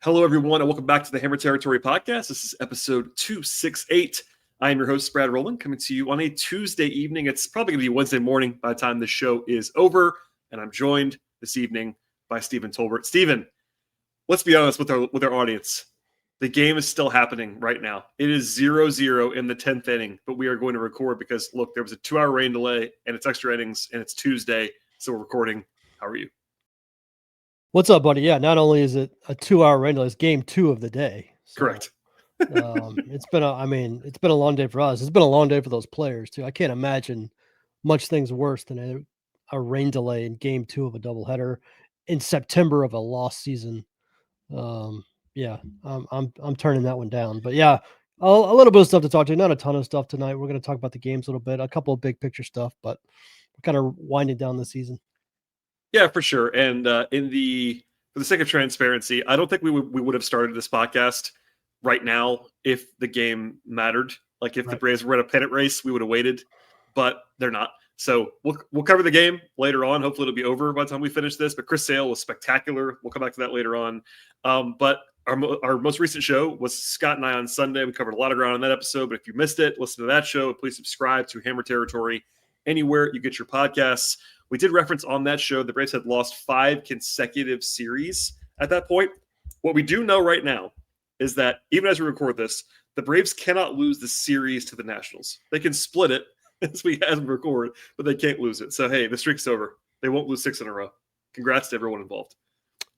Hello, everyone, and welcome back to the Hammer Territory Podcast. This is episode 268. I am your host, Brad Rowland, coming to you on a Tuesday evening. It's probably going to be Wednesday morning by the time the show is over, and I'm joined this evening by Stephen Tolbert. Stephen, let's be honest with our audience. The game is still happening right now. It is 0-0 in the 10th inning, but we are going to record because, look, there was a 2-hour rain delay, and it's extra innings, and it's Tuesday, so we're recording. How are you? What's up, buddy? Yeah, not only is it a 2-hour rain delay, it's game 2 of the day. So, Correct. it's been a long day for us. It's been a long day for those players too. I can't imagine much things worse than a rain delay in game 2 of a doubleheader in September of a lost season. I'm turning that one down. But yeah, a little bit of stuff to talk to. Not a ton of stuff tonight. We're going to talk about the games a little bit, a couple of big picture stuff, but we're kind of winding down the season. Yeah, for sure. And for the sake of transparency, I don't think we would have started this podcast right now if the game mattered. Like if the Braves were in a pennant race, we would have waited, but they're not. So we'll cover the game later on. Hopefully it'll be over by the time we finish this. But Chris Sale was spectacular. We'll come back to that later on. But our most recent show was Scott and I on Sunday. We covered a lot of ground on that episode. But if you missed it, listen to that show. Please subscribe to Hammer Territory anywhere you get your podcasts. We did reference on that show the Braves had lost 5 consecutive series at that point. What we do know right now is that even as we record this, the Braves cannot lose the series to the Nationals. They can split it as we record, but they can't lose it. So, hey, the streak's over. They won't lose 6 in a row. Congrats to everyone involved.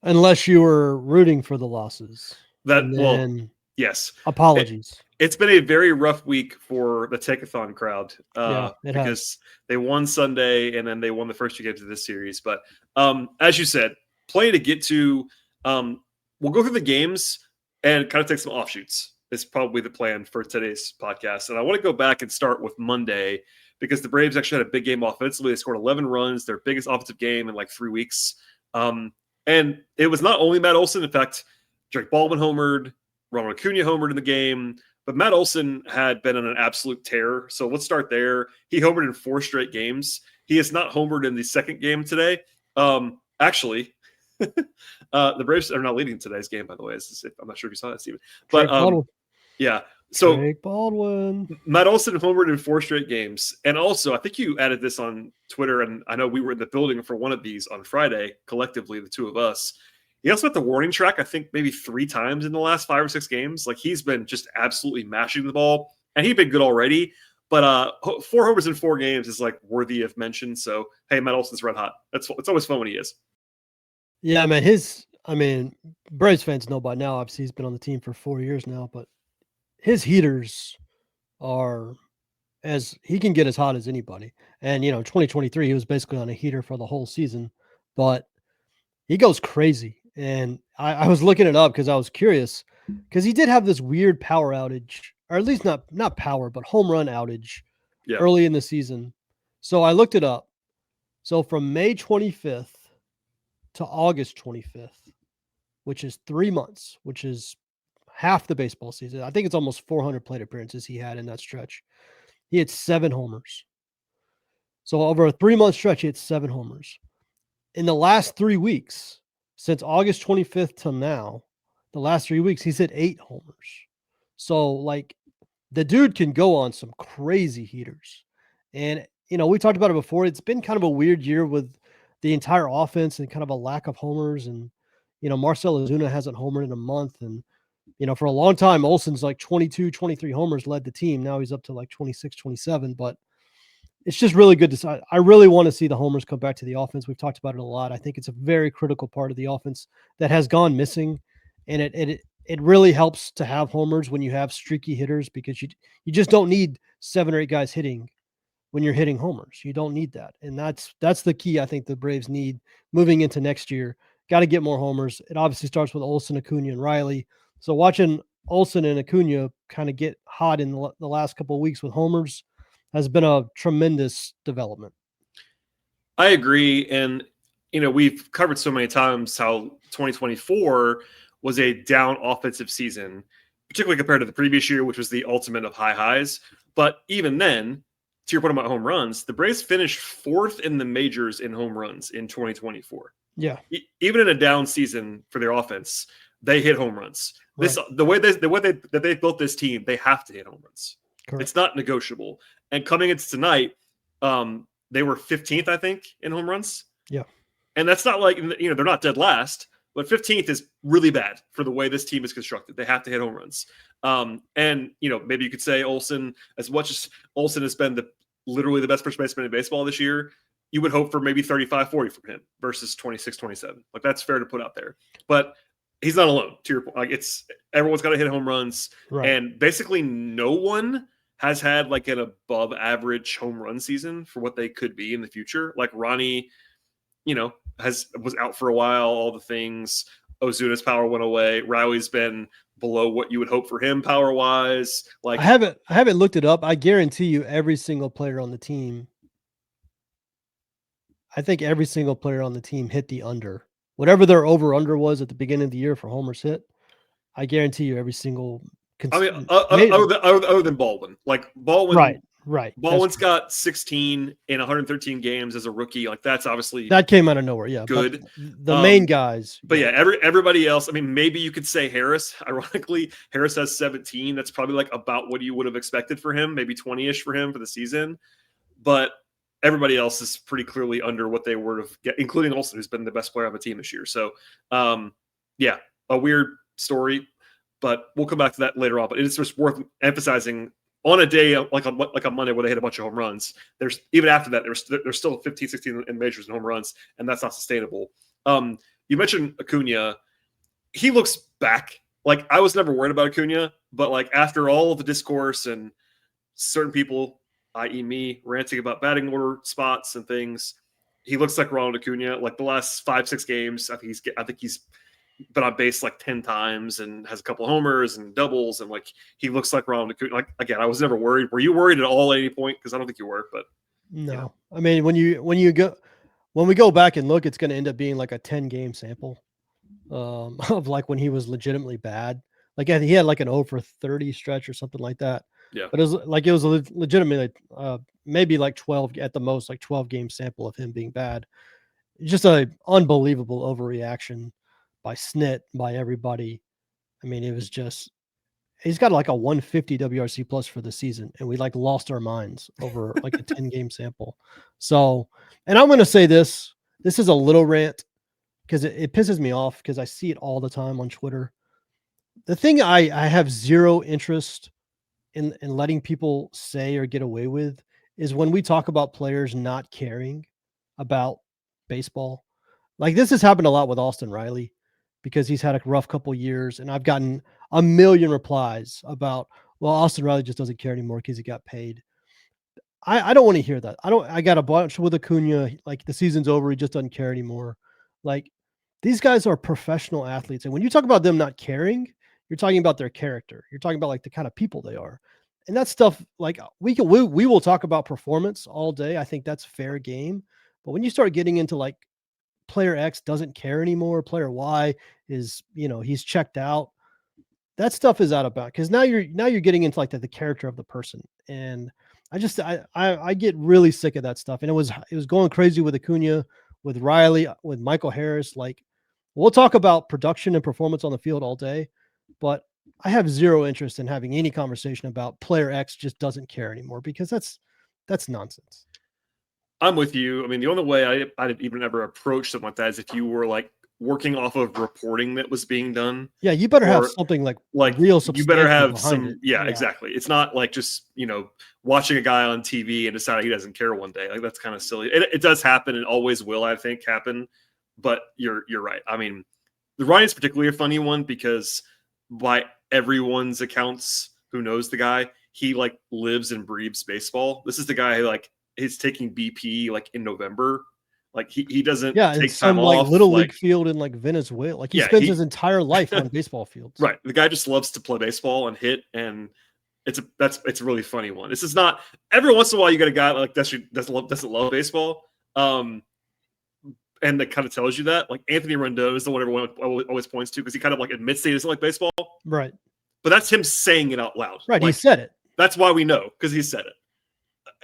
Unless you were rooting for the losses. Yes. Apologies. It's been a very rough week for the Take-a-thon crowd because they won Sunday and then they won the first 2 games of this series. But as you said, plenty to get to. We'll go through the games and kind of take some offshoots. Is probably the plan for today's podcast. And I want to go back and start with Monday because the Braves actually had a big game offensively. They scored 11 runs, their biggest offensive game in like 3 weeks. And it was not only Matt Olson. In fact, Drake Baldwin homered, Ronald Acuna homered in the game. But Matt Olson had been on an absolute tear. So let's start there. He homered in 4 straight games. He has not homered in the second game today. Actually, the Braves are not leading today's game, by the way. I'm not sure if you saw that, Steven. But yeah. So Drake Baldwin. Matt Olson homered in 4 straight games. And also, I think you added this on Twitter, and I know we were in the building for one of these on Friday, collectively, the 2 of us. He also had the warning track, I think, maybe 3 times in the last 5 or 6 games. Like, he's been just absolutely mashing the ball, and he's been good already. But 4 homers in 4 games is, like, worthy of mention. So, hey, Matt Olson's red hot. It's always fun when he is. Yeah, man, Braves fans know by now. Obviously, he's been on the team for 4 years now, but his heaters are he can get as hot as anybody. And, 2023, he was basically on a heater for the whole season, but he goes crazy. And I was looking it up because I was curious because he did have this weird power outage, or at least not power, but home run outage early in the season. So I looked it up. So from May 25th to August 25th, which is 3 months, which is half the baseball season. I think it's almost 400 plate appearances he had in that stretch. He had 7 homers. So over a 3-month stretch, he had 7 homers. In the last 3 weeks, since August 25th till now, the last 3 weeks, he's hit 8 homers. So, like, the dude can go on some crazy heaters. And, we talked about it before. It's been kind of a weird year with the entire offense and kind of a lack of homers. And, Marcell Ozuna hasn't homered in a month. And, for a long time, Olson's like 22, 23 homers led the team. Now he's up to like 26, 27. But it's just really good to see. I really want to see the homers come back to the offense. We've talked about it a lot. I think it's a very critical part of the offense that has gone missing. And it really helps to have homers when you have streaky hitters because you just don't need 7 or 8 guys hitting when you're hitting homers. You don't need that. And that's the key I think the Braves need moving into next year. Got to get more homers. It obviously starts with Olson, Acuna, and Riley. So watching Olson and Acuna kind of get hot in the last couple of weeks with homers has been a tremendous development. I agree. And, we've covered so many times how 2024 was a down offensive season, particularly compared to the previous year, which was the ultimate of high highs. But even then, to your point about home runs, the Braves finished 4th in the majors in home runs in 2024. Yeah. Even in a down season for their offense, they hit home runs. This Right. the way they built this team, they have to hit home runs. Correct. It's not negotiable. And coming into tonight, they were 15th, I think, in home runs. Yeah. And that's not like, you know, they're not dead last, but 15th is really bad for the way this team is constructed. They have to hit home runs. And, you know, maybe you could say Olson, as much as Olson has been literally the best first baseman in baseball this year, you would hope for maybe 35, 40 from him versus 26, 27. Like, that's fair to put out there. But he's not alone, to your point. Like, everyone's got to hit home runs. Right. And basically no one has had like an above average home run season for what they could be in the future. Like Ronnie, you know, was out for a while, all the things. Ozuna's power went away. Rowley's been below what you would hope for him power wise. Like, I haven't looked it up. I guarantee you every single player on the team, I think every single player on the team hit the under. Whatever their over under was at the beginning of the year for homers hit, I guarantee you every single I mean, other than Baldwin, like Baldwin, right. Baldwin's got 16 in 113 games as a rookie. Like, that's obviously that came out of nowhere. Yeah, good. The main guys, but yeah, everybody else. I mean, maybe you could say Harris. Ironically, Harris has 17. That's probably like about what you would have expected for him. Maybe 20-ish for him for the season. But everybody else is pretty clearly under what they would have, including Olson, who's been the best player on the team this year. So, yeah, a weird story. But we'll come back to that later on. But it's just worth emphasizing on a day like a Monday where they hit a bunch of home runs. There's even after that, there's still 15, 16 in majors and home runs, and that's not sustainable. You mentioned Acuna. He looks back. Like, I was never worried about Acuna, but like after all of the discourse and certain people, i.e. me, ranting about batting order spots and things, he looks like Ronald Acuna. Like the last 5-6 games, I think he's been on base like 10 times and has a couple homers and doubles, and like he looks like Ronald Acuna. Like, again, I was never worried. Were you worried at all at any point? Because I don't think you were. But no. Yeah. I mean, when we go back and look, it's going to end up being like a 10-game sample of like when he was legitimately bad. Like he had like an 0 for 30 stretch or something like that. Yeah. But it was legitimately maybe like 12 at the most, like 12-game sample of him being bad. Just a unbelievable overreaction by Snit, by everybody. I mean, it was just, he's got like a 150 WRC plus for the season, and we like lost our minds over like a 10-game sample. So, and I'm going to say this is a little rant because it pisses me off because I see it all the time on Twitter. The thing I have zero interest in letting people say or get away with is when we talk about players not caring about baseball. Like, this has happened a lot with Austin Riley because he's had a rough couple years, and I've gotten a million replies about, well, Austin Riley just doesn't care anymore because he got paid. I don't want to hear that. I got a bunch with Acuna, like the season's over, he just doesn't care anymore. Like, these guys are professional athletes, and when you talk about them not caring, you're talking about their character. You're talking about like the kind of people they are. And that stuff, like we will talk about performance all day. I think that's fair game. But when you start getting into like player X doesn't care anymore, player Y is, he's checked out, that stuff is out of bounds. Because now you're getting into like the character of the person. And I get really sick of that stuff. And it was going crazy with Acuna, with Riley, with Michael Harris. Like, we'll talk about production and performance on the field all day, but I have zero interest in having any conversation about player X just doesn't care anymore, because that's nonsense. I'm with you. I mean, the only way I'd even ever approach something like that is if you were like working off of reporting that was being done. Yeah, you better have something like real substantial. You better have some. It. Yeah, exactly. It's not like just watching a guy on TV and deciding he doesn't care one day. Like, that's kind of silly. It does happen. It always will, I think, happen. But you're right. I mean, the Ryan's particularly a funny one because by everyone's accounts who knows the guy, he like lives and breathes baseball. This is the guy who like is taking BP like in November. Like he doesn't take time off. Like little league field in like Venezuela. Like he spends his entire life on baseball fields. Right. The guy just loves to play baseball and hit, and it's a really funny one. This is not, every once in a while you get a guy like doesn't love baseball. And that kind of tells you that. Like Anthony Rendon is the one everyone always points to because he kind of like admits that he doesn't like baseball. Right. But that's him saying it out loud. Right. Like, he said it. That's why we know, because he said it.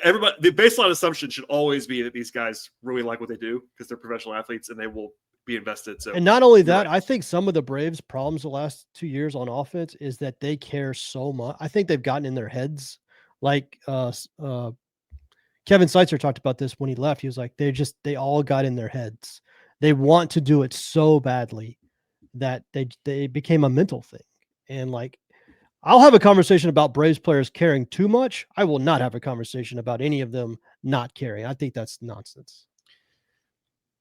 Everybody, the baseline assumption should always be that these guys really like what they do because they're professional athletes and they will be invested. So, and not only you're that, right. I think some of the Braves' problems the last 2 years on offense is that they care so much. I think they've gotten in their heads. Like Kevin Seitzer talked about this when he left. He was like, they all got in their heads. They want to do it so badly that they became a mental thing. And like, I'll have a conversation about Braves players caring too much. I will not have a conversation about any of them not caring. I think that's nonsense.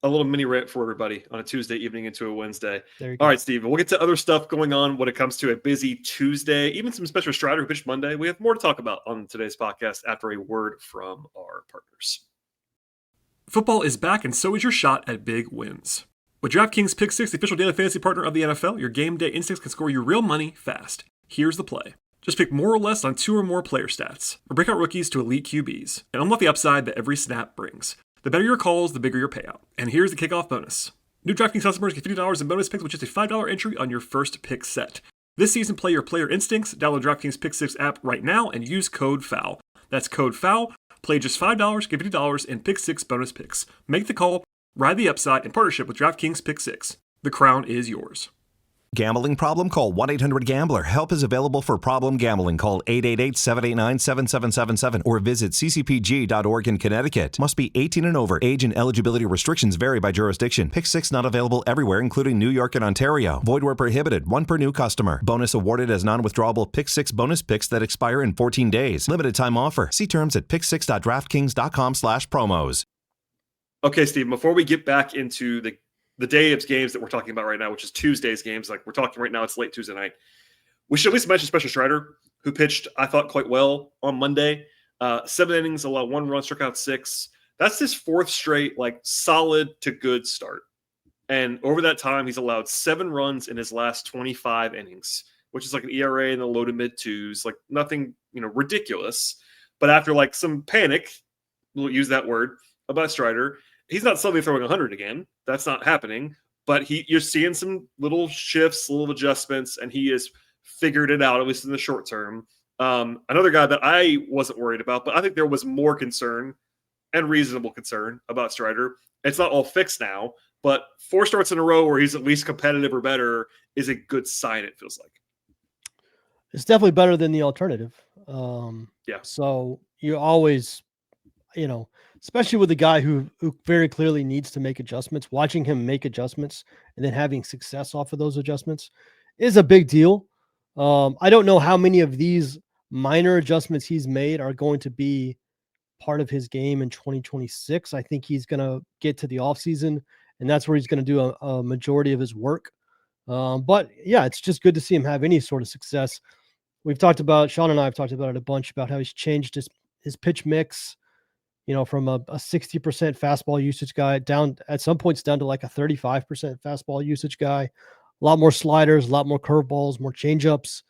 A little mini rant for everybody on a Tuesday evening into a Wednesday. There you All go. right, Steve, we'll get to other stuff going on when it comes to a busy Tuesday, even some Spencer Strider who pitched Monday. We have more to talk about on today's podcast after a word from our partners. Football is back, and so is your shot at big wins. With DraftKings Pick 6, the official daily fantasy partner of the NFL, your game day instincts can score you real money fast. Here's the play. Just pick more or less on 2 or more player stats, or break out rookies to elite QBs, and unlock the upside that every snap brings. The better your calls, the bigger your payout. And here's the kickoff bonus. New DraftKings customers get $50 in bonus picks with just a $5 entry on your first pick set. This season, play your player instincts. Download DraftKings Pick 6 app right now and use code FOUL. That's code FOUL. Play just $5, get $50 in Pick 6 bonus picks. Make the call, ride the upside in partnership with DraftKings Pick 6. The crown is yours. Gambling problem? Call 1-800-GAMBLER. Help is available for problem gambling. Call 888-789-7777 or visit ccpg.org in Connecticut. Must be 18 and over. Age and eligibility restrictions vary by jurisdiction. Pick 6 not available everywhere, including New York and Ontario. Void where prohibited. 1 per new customer. Bonus awarded as non-withdrawable Pick 6 bonus picks that expire in 14 days. Limited time offer. See terms at pick6.draftkings.com/promos. Okay, Steve, before we get back into the day of games that we're talking about right now, which is Tuesday's games, like we're talking right now, it's late Tuesday night. We should at least mention Spencer Strider, who pitched, I thought, quite well on Monday. 7 innings, allowed 1 run, struck out 6. That's his 4th straight, like, solid to good start. And over that time, he's allowed 7 runs in his last 25 innings, which is like an ERA in the low to mid 2s, like nothing, ridiculous. But after like some panic, we'll use that word, about Strider, he's not suddenly throwing 100 again. That's not happening. But you're seeing some little shifts, little adjustments, and he has figured it out, at least in the short term. Another guy that I wasn't worried about, but I think there was more concern and reasonable concern about Strider. It's not all fixed now, but 4 starts in a row where he's at least competitive or better is a good sign, it feels like. It's definitely better than the alternative. Yeah. So you always, especially with a guy who very clearly needs to make adjustments, watching him make adjustments and then having success off of those adjustments is a big deal. I don't know how many of these minor adjustments he's made are going to be part of his game in 2026. I think he's going to get to the offseason, and that's where he's going to do a majority of his work. But yeah, it's just good to see him have any sort of success. Sean and I have talked about it a bunch about how he's changed his pitch mix, from a 60% fastball usage guy down at some points down to like a 35% fastball usage guy, a lot more sliders, a lot more curveballs, more changeups.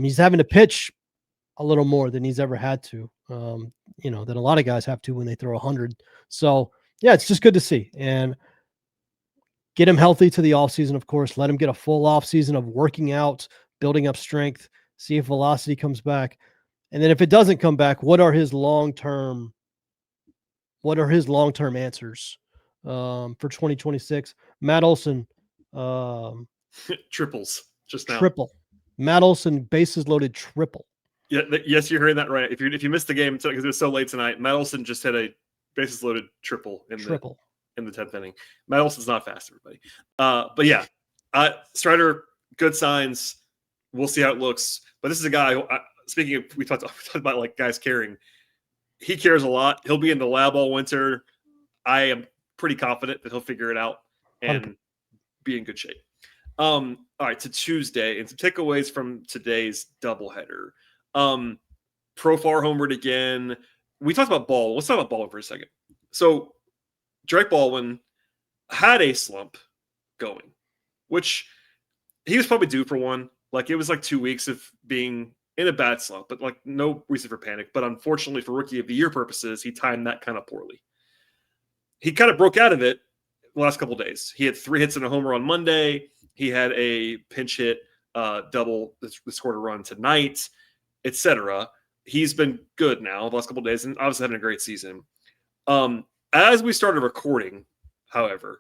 He's having to pitch a little more than he's ever had to, than a lot of guys have to when they throw 100. So yeah, it's just good to see, and get him healthy to the offseason, of course. Let him get a full offseason of working out, building up strength, see if velocity comes back. And then if it doesn't come back, what are his long-term answers for 2026? Matt Olson, Triples just now. triple. Matt Olson, bases loaded triple. Yeah, yes, you're hearing that right. If you missed the game because it was so late tonight, Matt Olson just had a bases loaded triple in the 10th inning. Matt Olson's not fast, everybody. But yeah, Strider, good signs. We'll see how it looks. But this is a guy who, speaking of, we talked about like guys caring. He cares a lot. He'll be in the lab all winter. I am pretty confident that he'll figure it out and be in good shape. All right, to Tuesday and some takeaways from today's doubleheader. Profar homered again. We talked about Baldwin. Let's talk about Baldwin for a second. So Drake Baldwin had a slump going, which he was probably due for one. Like it was like 2 weeks of being in a bad slump, but like no reason for panic. But unfortunately for Rookie of the Year purposes, he timed that kind of poorly. He kind of broke out of it the last couple of days. He had 3 hits and a homer on Monday. He had a pinch hit double that scored a run tonight, etc. He's been good now the last couple of days and obviously having a great season. As we started recording, however,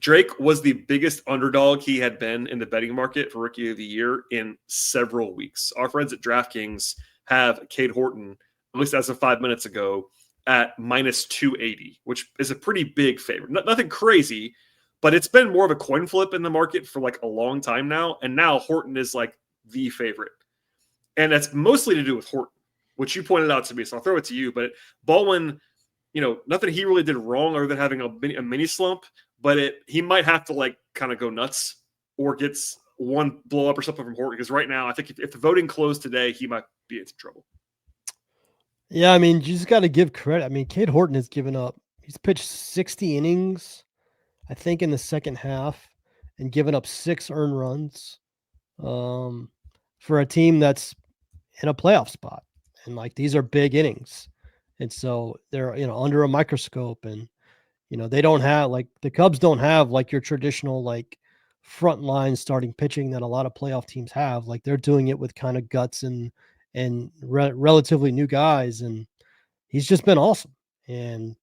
Drake was the biggest underdog he had been in the betting market for Rookie of the Year in several weeks. Our friends at DraftKings have Cade Horton, at least as of 5 minutes ago, at minus 280, which is a pretty big favorite. Nothing crazy, but it's been more of a coin flip in the market for like a long time now. And now Horton is like the favorite. And that's mostly to do with Horton, which you pointed out to me. So I'll throw it to you. But Baldwin, nothing he really did wrong other than having a mini slump, but he might have to like kind of go nuts or gets one blow up or something from Horton. Because right now, I think if the voting closed today, he might be in some trouble. Yeah, I mean, you just got to give credit. I mean, Cade Horton has given up. He's pitched 60 innings, I think, in the second half and given up 6 earned runs for a team that's in a playoff spot. And like, these are big innings. And so they're, under a microscope, and, they don't have the Cubs don't have like your traditional, like front line starting pitching that a lot of playoff teams have. Like, they're doing it with kind of guts and relatively new guys. And he's just been awesome. And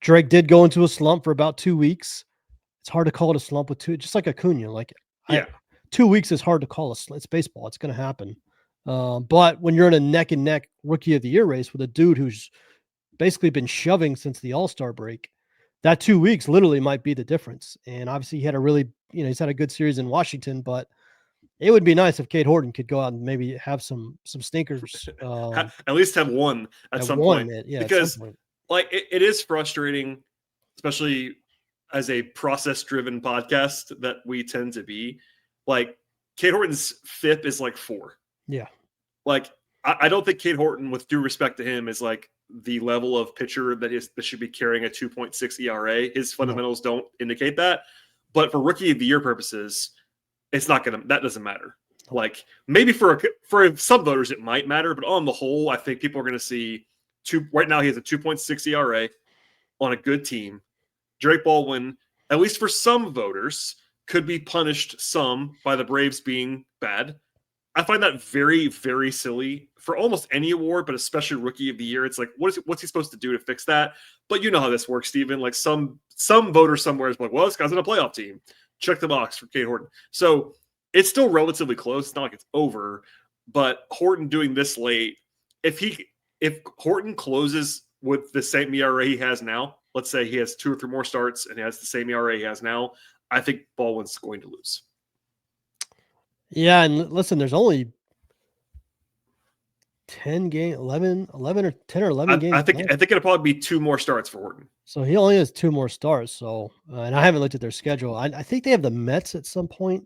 Drake did go into a slump for about 2 weeks. It's hard to call it a slump with just like Acuna. Like, 2 weeks is hard to call a slump. It's baseball. It's going to happen. But when you're in a neck and neck Rookie of the Year race with a dude who's basically been shoving since the All-Star break, that 2 weeks literally might be the difference. And obviously he had he's had a good series in Washington, but it would be nice if Cade Horton could go out and maybe have some stinkers. At least have one at some point. Because like it is frustrating, especially as a process-driven podcast that we tend to be. Like, Cade Horton's FIP is like 4. Yeah. Like, I don't think Cade Horton, with due respect to him, is like the level of pitcher that should be carrying a 2.6 ERA. His fundamentals don't indicate that. But for Rookie of the Year purposes, that doesn't matter. Like, maybe for some voters it might matter, but on the whole, I think people are going to see right now he has a 2.6 ERA on a good team. Drake Baldwin, at least for some voters, could be punished some by the Braves being bad. I find that very, very silly for almost any award, but especially Rookie of the Year. It's like, what's he supposed to do to fix that? But you know how this works, Steven. Like, some voter somewhere is like, well, this guy's on a playoff team. Check the box for Cade Horton. So it's still relatively close. It's not like it's over. But Horton doing this late, if Horton closes with the same ERA he has now, let's say he has 2 or 3 more starts and he has the same ERA he has now, I think Baldwin's going to lose. Yeah, and listen, there's only 10 games, 11 or 10 or 11 games. I think it'll probably be 2 more starts for Horton. So he only has 2 more starts. So, and I haven't looked at their schedule. I think they have the Mets at some point.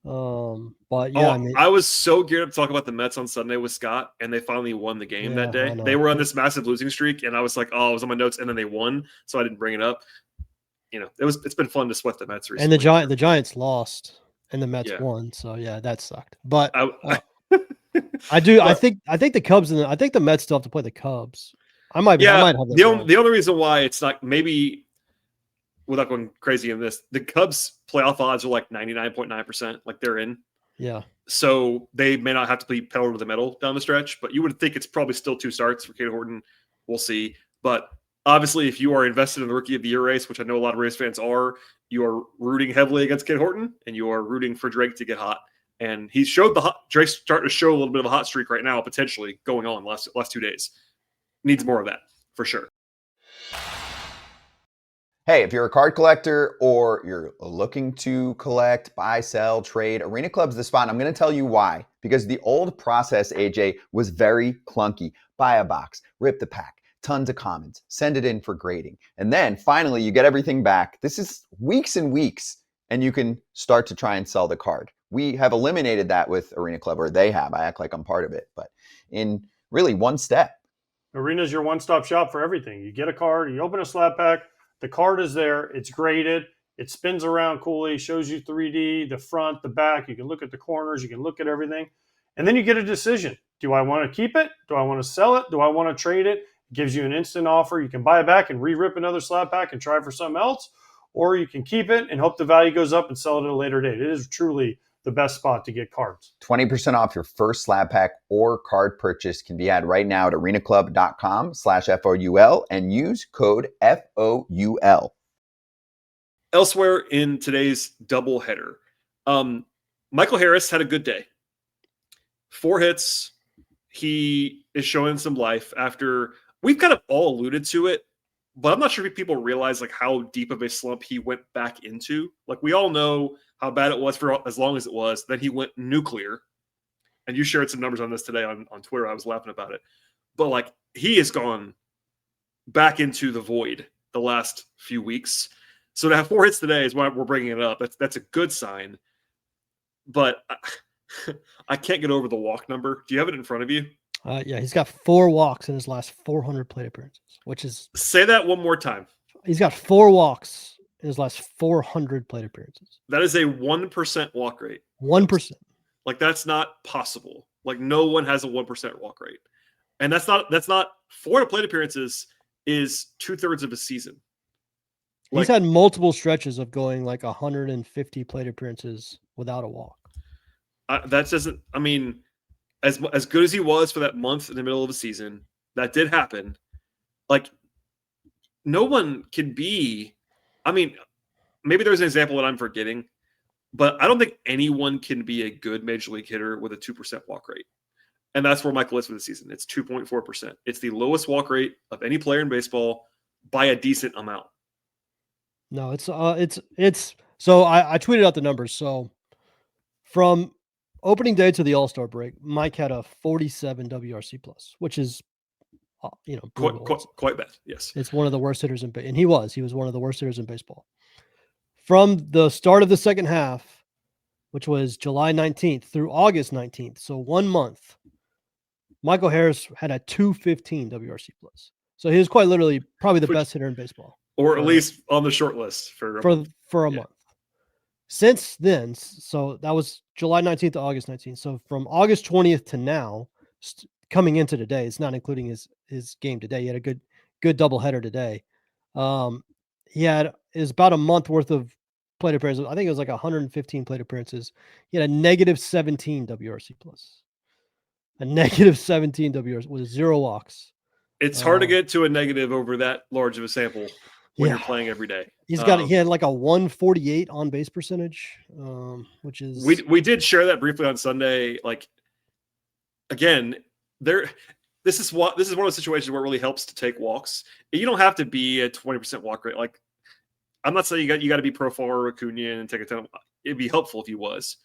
But yeah, I was so geared up to talk about the Mets on Sunday with Scott, and they finally won the game that day. They were on this massive losing streak, and I was like, oh, it was on my notes, and then they won, so I didn't bring it up. It's been fun to sweat the Mets recently. And the Giants lost, and the Mets won. So yeah, that sucked. But I think the Cubs I think the Mets still have to play the Cubs. I might have the only reason why it's not, maybe without going crazy in this, the Cubs playoff odds are like 99.9%, like they're in. Yeah. So they may not have to be pedal to the metal down the stretch, but you would think it's probably still 2 starts for Cade Horton. We'll see. But obviously, if you are invested in the Rookie of the Year race, which I know a lot of Rays fans are, you are rooting heavily against Cade Horton, and you are rooting for Drake to get hot. And he showed Drake's starting to show a little bit of a hot streak right now, potentially going on last 2 days. Needs more of that for sure. Hey, if you're a card collector or you're looking to collect, buy, sell, trade, Arena Club's the spot. I'm going to tell you why. Because the old process, AJ, was very clunky. Buy a box, rip the pack, tons of commons, send it in for grading. And then finally, you get everything back. This is weeks and weeks, and you can start to try and sell the card. We have eliminated that with Arena Club, or they have. I act like I'm part of it, but in really one step. Arena's your one-stop shop for everything. You get a card, you open a slab pack, the card is there, it's graded, it spins around coolly, shows you 3D, the front, the back, you can look at the corners, you can look at everything, and then you get a decision. Do I want to keep it? Do I want to sell it? Do I want to trade it? It gives you an instant offer. You can buy it back and re-rip another slab pack and try for something else, or you can keep it and hope the value goes up and sell it at a later date. It is truly the best spot to get cards. 20% off your first slab pack or card purchase can be had right now at arenaclub.com/FOUL and use code FOUL. Elsewhere in today's doubleheader, Michael Harris had a good day. 4 hits. He is showing some life after we've kind of all alluded to it, but I'm not sure if people realize like how deep of a slump he went back into. Like we all know how bad it was for as long as it was. Then he went nuclear, and you shared some numbers on this today on Twitter. I was laughing about it, but like he has gone back into the void the last few weeks. So to have 4 hits today is why we're bringing it up. That's a good sign, but I can't get over the walk number. Do you have it in front of you? Yeah, he's got 4 walks in his last 400 plate appearances, which is... Say that one more time. He's got 4 walks in his last 400 plate appearances. That is a 1% walk rate. 1%. Like that's not possible. Like no one has a 1% walk rate. And that's not 400 plate appearances is 2/3 of a season. He's had multiple stretches of going like 150 plate appearances without a walk. That doesn't, I mean, as good as he was for that month in the middle of the season, that did happen. Like, no one can be, I mean, maybe there's an example that I'm forgetting, but I don't think anyone can be a good major league hitter with a 2% walk rate. And that's where Michael is for the season. It's 2.4%. It's the lowest walk rate of any player in baseball by a decent amount. No, it's so I tweeted out the numbers. So from opening day to the All-Star break, Mike had a 47 WRC plus, which is, quite bad. Yes. It's one of the worst hitters and he was one of the worst hitters in baseball. From the start of the second half, which was July 19th through August 19th. So 1 month, Michael Harris had a 215 WRC plus. So he was quite literally probably the best hitter in baseball. Or at least on the short list for a month. Since then, so that was July 19th to August 19th. So from August 20th to now, coming into today, it's not including his game today. He had a good doubleheader today. He had is about a month worth of plate appearances. I think it was like 115 plate appearances. He had a negative 17 WRC plus. A negative 17 WRC with 0 walks. It's hard to get to a negative over that large of a sample when you're playing every day. He had like a 148 on base percentage, which is we did share that briefly on Sunday. Like again, this is one of those situations where it really helps to take walks. You don't have to be a 20% walk rate. Like I'm not saying you got to be Profar or Acuna and take a ton. It'd be helpful if you was,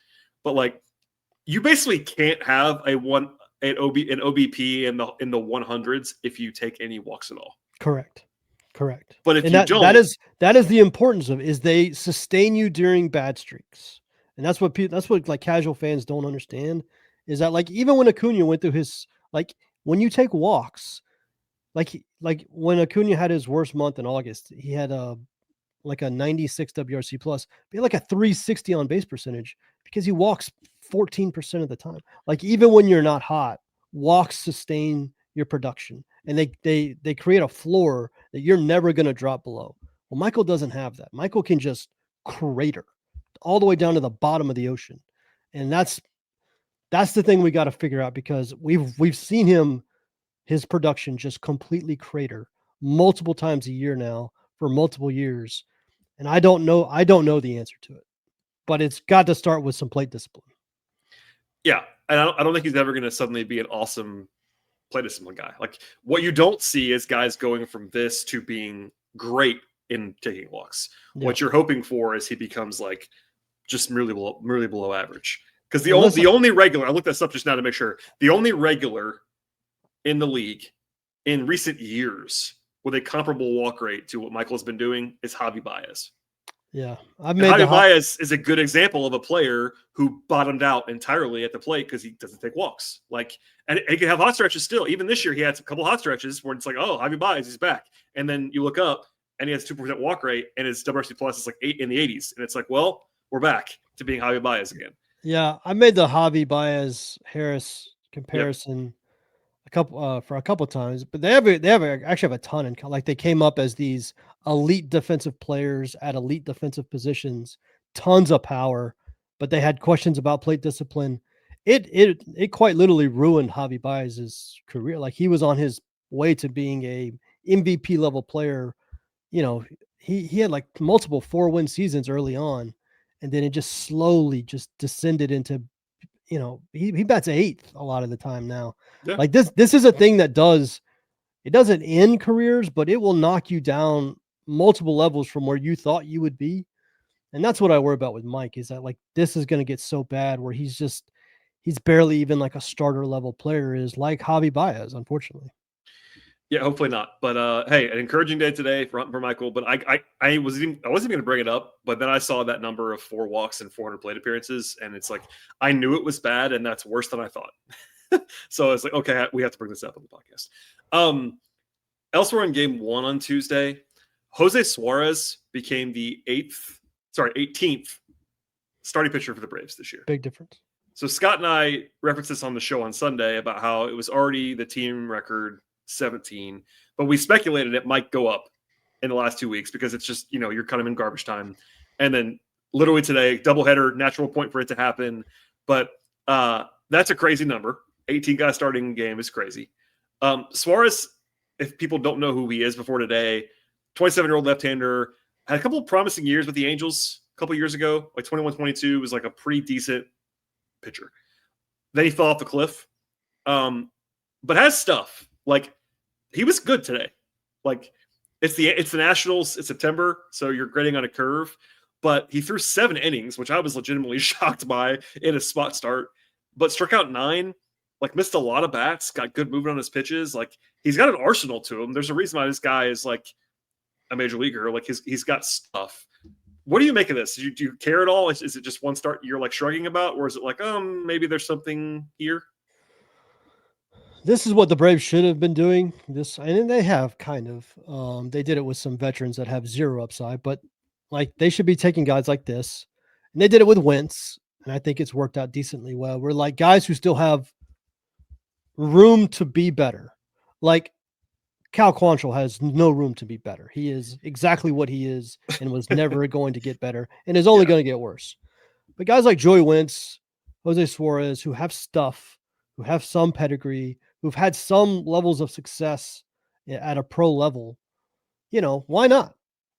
but like you basically can't have an OBP in the 100s if you take any walks at all. Correct. But if don't, that is the importance of is they sustain you during bad streaks, and that's what like casual fans don't understand is that like even when Acuna went through his like when you take walks, like when Acuna had his worst month in August, he had like a 96 WRC plus, but he had like a 360 on base percentage because he walks 14% of the time. Like even when you're not hot, walks sustain your production, and they create a floor that you're never going to drop below. Well, Michael doesn't have that. Michael can just crater all the way down to the bottom of the ocean, and that's the thing we got to figure out because we've seen his production just completely crater multiple times a year now for multiple years, and I don't know the answer to it, but it's got to start with some plate discipline. Yeah, and I don't think he's ever going to suddenly be an awesome play discipline guy. Like what you don't see is guys going from this to being great in taking walks. Yeah. What you're hoping for is he becomes like just merely below average. Because the only regular, I looked this up just now to make sure, the only regular in the league in recent years with a comparable walk rate to what Michael's been doing is Javi Baez. Yeah, Javi Baez is a good example of a player who bottomed out entirely at the plate because he doesn't take walks. Like, and he can have hot stretches still. Even this year, he had a couple hot stretches where it's like, oh, Javi Baez is back, and then you look up and he has 2% walk rate, and his WRC plus is like 8 in the 80s, and it's like, well, we're back to being Javi Baez again. Yeah, I made the Javi Baez Harris comparison for a couple of times, but they actually have a ton in like they came up as these elite defensive players at elite defensive positions, tons of power, but they had questions about plate discipline. It quite literally ruined Javi Baez's career. Like he was on his way to being a MVP level player, he had like multiple 4-win seasons early on, and then it just slowly just descended into, he bats 8th a lot of the time now. Yeah. Like this is a thing that it doesn't end careers, but it will knock you down multiple levels from where you thought you would be. And that's what I worry about with Mike, is that like this is going to get so bad where he's barely even like a starter level player, is like Javi Baez, unfortunately. Yeah, hopefully not. But hey, an encouraging day today for Michael. But I wasn't going to bring it up, but then I saw that number of 4 walks and 400 plate appearances, and it's like I knew it was bad, and that's worse than I thought. So I was like, okay, we have to bring this up on the podcast. Elsewhere in Game 1 on Tuesday, Jose Suarez became the 18th starting pitcher for the Braves this year. Big difference. So Scott and I referenced this on the show on Sunday about how it was already the team record 17, but we speculated it might go up in the last 2 weeks because it's just, you're kind of in garbage time. And then literally today, doubleheader, natural point for it to happen. But that's a crazy number. 18 guys starting a game is crazy. Suarez, if people don't know who he is before today, 27-year-old left-hander, had a couple of promising years with the Angels a couple of years ago, like 21-22 was like a pretty decent pitcher. Then he fell off the cliff, but has stuff. Like, he was good today. Like, it's the Nationals. It's September, so you're grading on a curve. But he threw 7 innings, which I was legitimately shocked by in a spot start. But struck out 9, like missed a lot of bats, got good movement on his pitches. Like, he's got an arsenal to him. There's a reason why this guy is like a major leaguer. Like, he's got stuff. What do you make of this? Do you care at all? Is it just one start you're like shrugging about, or is it like, maybe there's something here? This is what the Braves should have been doing. And they have kind of. They did it with some veterans that have zero upside, but like they should be taking guys like this. And they did it with Wentz, and I think it's worked out decently well. We're like guys who still have room to be better. Like Cal Quantrill has no room to be better. He is exactly what he is and was never going to get better and is only going to get worse. But guys like Joey Wentz, Jose Suarez, who have stuff, who have some pedigree, who've had some levels of success at a pro level, why not?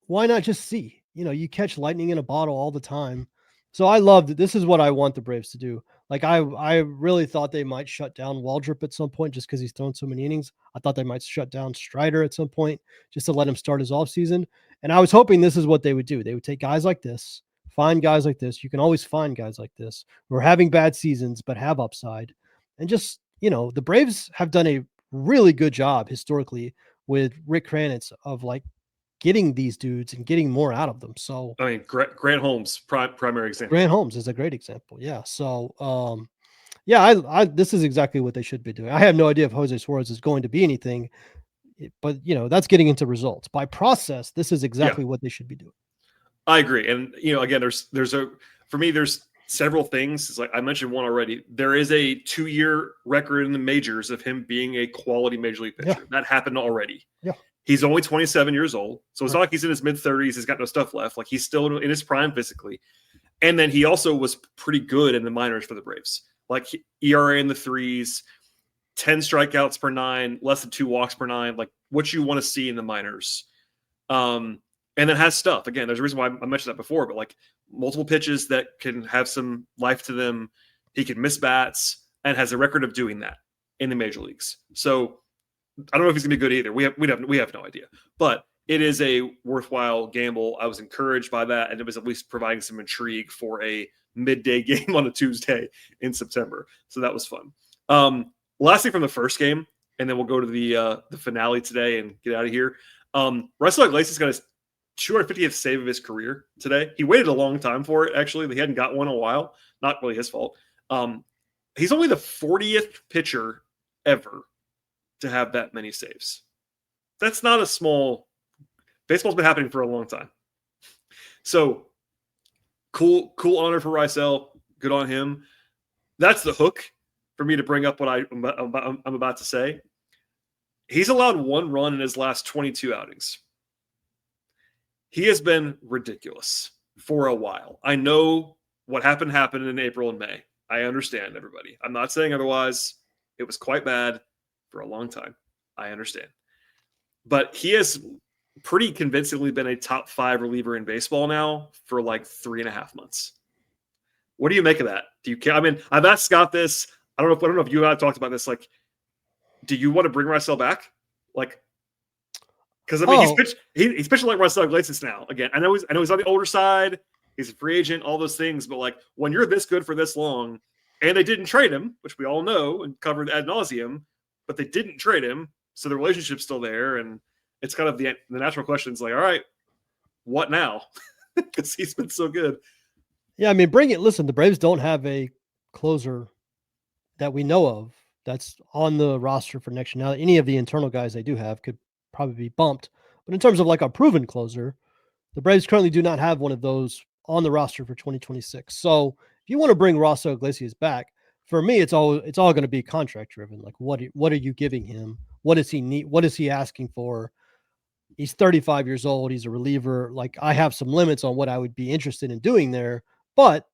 Why not just see? You catch lightning in a bottle all the time. So I love that. This is what I want the Braves to do. Like I really thought they might shut down Waldrop at some point just because he's thrown so many innings. I thought they might shut down Strider at some point just to let him start his offseason. And I was hoping this is what they would do. They would take guys like this, find guys like this. You can always find guys like this who are having bad seasons but have upside. And just, the Braves have done a really good job historically with Rick Kranitz of like getting these dudes and getting more out of them. So I mean, Grant Holmes, primary example. Grant Holmes is a great example. Yeah. So, I this is exactly what they should be doing. I have no idea if Jose Suarez is going to be anything, but that's getting into results by process. This is exactly what they should be doing. I agree. And, again, there's several things. It's like I mentioned one already. There is a 2-year record in the majors of him being a quality major league pitcher. Yeah. That happened already. Yeah. He's only 27 years old. So it's not like he's in his mid-30s. He's got no stuff left. Like, he's still in his prime physically. And then he also was pretty good in the minors for the Braves. Like, ERA in the 3s, 10 strikeouts per 9, less than 2 walks per 9. Like, what you want to see in the minors. And then has stuff. Again, there's a reason why I mentioned that before, but like multiple pitches that can have some life to them. He can miss bats and has a record of doing that in the major leagues. So I don't know if he's gonna be good either. We have no idea, but it is a worthwhile gamble. I was encouraged by that, and it was at least providing some intrigue for a midday game on a Tuesday in September. So that was fun. Last thing from the first game, and then we'll go to the finale today and get out of here. Russell Iglesias got his 250th save of his career today. He waited a long time for it, actually. He hadn't got one in a while. Not really his fault. He's only the 40th pitcher ever to have that many saves. That's not a small – baseball's been happening for a long time. So, cool honor for Rysel. Good on him. That's the hook for me to bring up what I'm about to say. He's allowed 1 run in his last 22 outings. He has been ridiculous for a while. I know what happened in April and May. I understand, everybody. I'm not saying otherwise. It was quite bad for a long time. I understand. But he has pretty convincingly been a top 5 reliever in baseball now for like 3.5 months. What do you make of that? Do you care? I mean, I've asked Scott this. I don't know if you and I talked about this. Like, do you want to bring Russell back? Like, because I mean, he's pitching like Russell Iglesias now. Again, I know he's on the older side. He's a free agent, all those things. But like, when you're this good for this long, and they didn't trade him, which we all know and covered ad nauseum, but they didn't trade him, so the relationship's still there, and it's kind of the natural question is like, all right, what now? Because he's been so good. Yeah, I mean, listen, the Braves don't have a closer that we know of that's on the roster for next year. Now, any of the internal guys they do have could probably be bumped. But in terms of like a proven closer, the Braves currently do not have one of those on the roster for 2026. So if you want to bring Rosso Iglesias back, for me, it's all going to be contract driven. Like, what are you giving him? What does he need? What is he asking for? He's 35 years old. He's a reliever. Like, I have some limits on what I would be interested in doing there, but